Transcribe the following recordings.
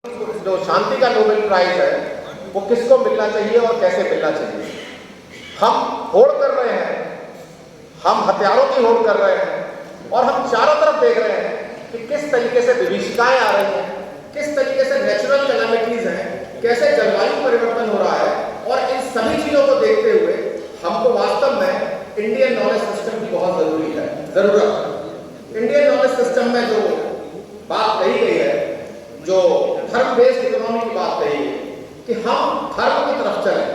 जो शांति का Nobel prize है वो किसको मिलना चाहिए और कैसे मिलना चाहिए। हम होड़ कर रहे हैं, हम हथियारों की होड़ कर रहे हैं और हम चारों तरफ देख रहे हैं कि किस तरीके से विभीषिकाएं आ रही हैं, किस तरीके से नेचुरल कैलामिटीज हैं, कैसे जलवायु परिवर्तन हो रहा है। और इन सभी चीजों को देखते हुए हमको वास्तव में इंडियन नॉलेज सिस्टम की बहुत जरूरत। इंडियन नॉलेज सिस्टम में जो बात कही गई है, जो धर्म बेस्ड इकोनॉमी की बात कही है कि हम धर्म की तरफ चलें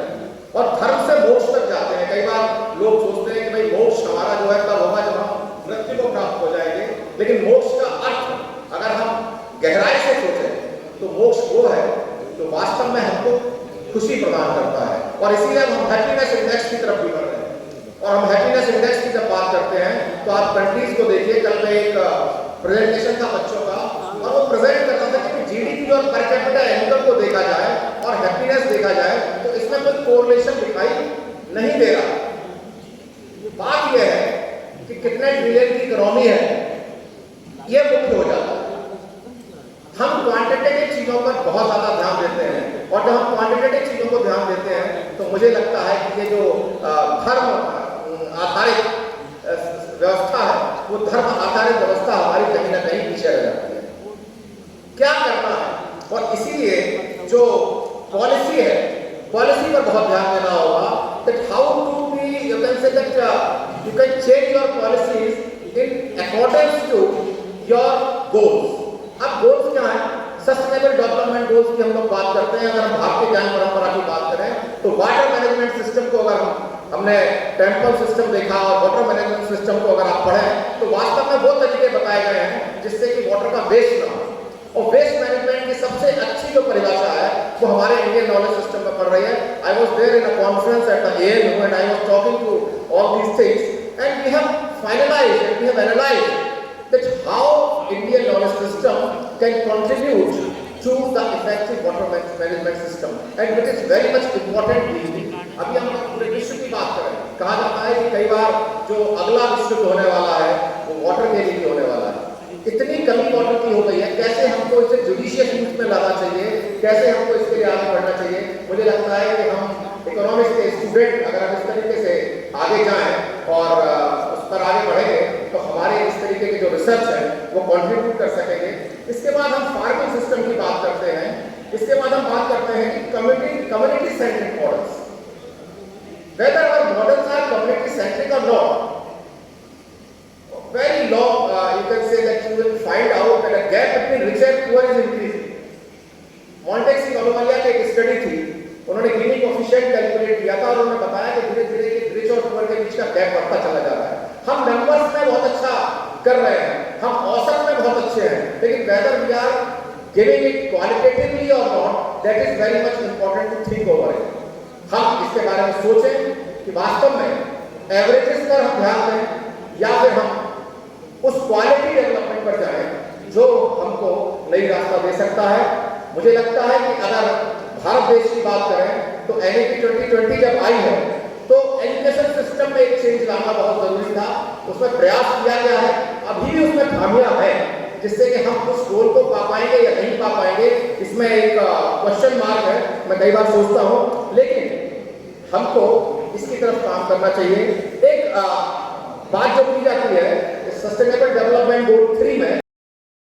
और धर्म से मोक्ष तक जाते हैं। कई बार लोग सोचते हैं कि भाई मोक्ष हमारा जो है तब होगा जब हम मृत्यु को प्राप्त हो जाएंगे, लेकिन मोक्ष का अर्थ अगर हम गहराई से सोचें तो मोक्ष वो है जो वास्तव में हमको खुशी प्रदान करता है। और इसीलिए हम हैप्पीनेस इंडेक्स की तरफ भी बढ़ रहे हैं। और हम हैप्पीनेस इंडेक्स की जब बात करते हैं तो आप कंट्रीज को देखिए। कल में एक प्रेजेंटेशन था बच्चों का और वो प्रेजेंट करता था कि जीडीपी और पर कैपिटा इनकम को देखा जाए और हैप्पीनेस देखा जाए तो इसमें कोई कोरिलेशन दिखाई नहीं दे रहा। बात यह है कि कितने ट्रिलियन की इकोनॉमी है ये मुख्य हो जाता है। हम क्वांटिटेटिव चीजों पर बहुत ज्यादा ध्यान देते हैं और जब हम क्वांटिटेटिव चीजों को ध्यान देते हैं तो मुझे लगता है कि ये जो धर्म आधारित व्यवस्था है वो धर्म आधारित व्यवस्था हमारी कहीं ना कहीं पीछे रह जाती है। क्या करना है और इसीलिए जो पॉलिसी है, पॉलिसी पर बहुत ध्यान देना होगा that how to be, you can say that you can change your policies in accordance to your goals। अब गोल्स क्या है? सस्टेनेबल डेवलपमेंट गोल्स की हम लोग बात करते हैं। अगर हम भारतीय ज्ञान परंपरा की बात करें तो वाटर मैनेजमेंट सिस्टम को अगर हमने टेम्पल सिस्टम देखा और वाटर मैनेजमेंट सिस्टम को अगर आप पढ़ें तो वास्तव में वो तरीके बताए गए हैं जिससे कि वाटर का वेस्ट ना हो। और वेस्ट मैनेजमेंट की सबसे अच्छी जो परिभाषा है वो हमारे इंडियन नॉलेज सिस्टम में पढ़ रही है। I was there in a conference at the ANU and I was talking to all these things and we have finalised and we have analysed that how Indian knowledge system can contribute to the effective water management system and it is very much important these days। अभी हम पूरे विश्व की बात करें, कहा जाता है कि कई बार जो अगला विश्व होने वाला है वो वाटर के लिए होने वाला है। इतनी कमी वाटर की हो गई है, कैसे हमको इसे जुडिशियस यूज में लाना चाहिए, कैसे हमको इसके लिए आगे बढ़ना चाहिए। मुझे लगता है कि हम इकोनॉमिक्स के स्टूडेंट अगर हम इस तरीके से आगे जाएं और उस पर आगे बढ़ेंगे तो हमारे इस तरीके की जो रिसर्च है वो कंट्रीब्यूट कर सकेंगे। इसके बाद हम फार्मिंग सिस्टम की बात करते हैं। इसके बाद हम बात करते हैं कि community centric models, whether our models are community centric or not, very low you can say that you will find out that a gap between rich and poor is increasing। Montesquieu अनोमालिया की एक study थी, उन्होंने गिनी coefficient calculate किया था और उन्होंने बताया कि धीरे-धीरे रिच और पुअर के बीच का गैप बढ़ता चला जा रहा है। हम नंबर्स में बहुत अच्छा कर रहे हैं, हम औसत में बहुत अच्छे हैं, लेकिन whether we are giving it qualitatively or not, that is very much important to think over it। हम इसके बारे में सोचें कि वास्तव में एवरेजेस पर हम ध्यान दें या फिर हम उस क्वालिटी डेवलपमेंट पर जाएं जो हमको नई रास्ता दे सकता है। मुझे लगता है कि अगर भारत देश की बात करें तो NEP 2020 जब आई है तो एजुकेशन सिस्टम में एक चेंज लाना बहुत जरूरी था। उसमें प्रयास किया गया है, अभी भी उसमें खामियां हैं जिससे कि हम उस गोल को पा पाएंगे या नहीं पा पाएंगे, इसमें एक क्वेश्चन मार्क है। मैं कई बार सोचता हूं, लेकिन हमको इसकी तरफ काम करना चाहिए। एक बात जो की जाती है सस्टेनेबल डेवलपमेंट गोल 3 में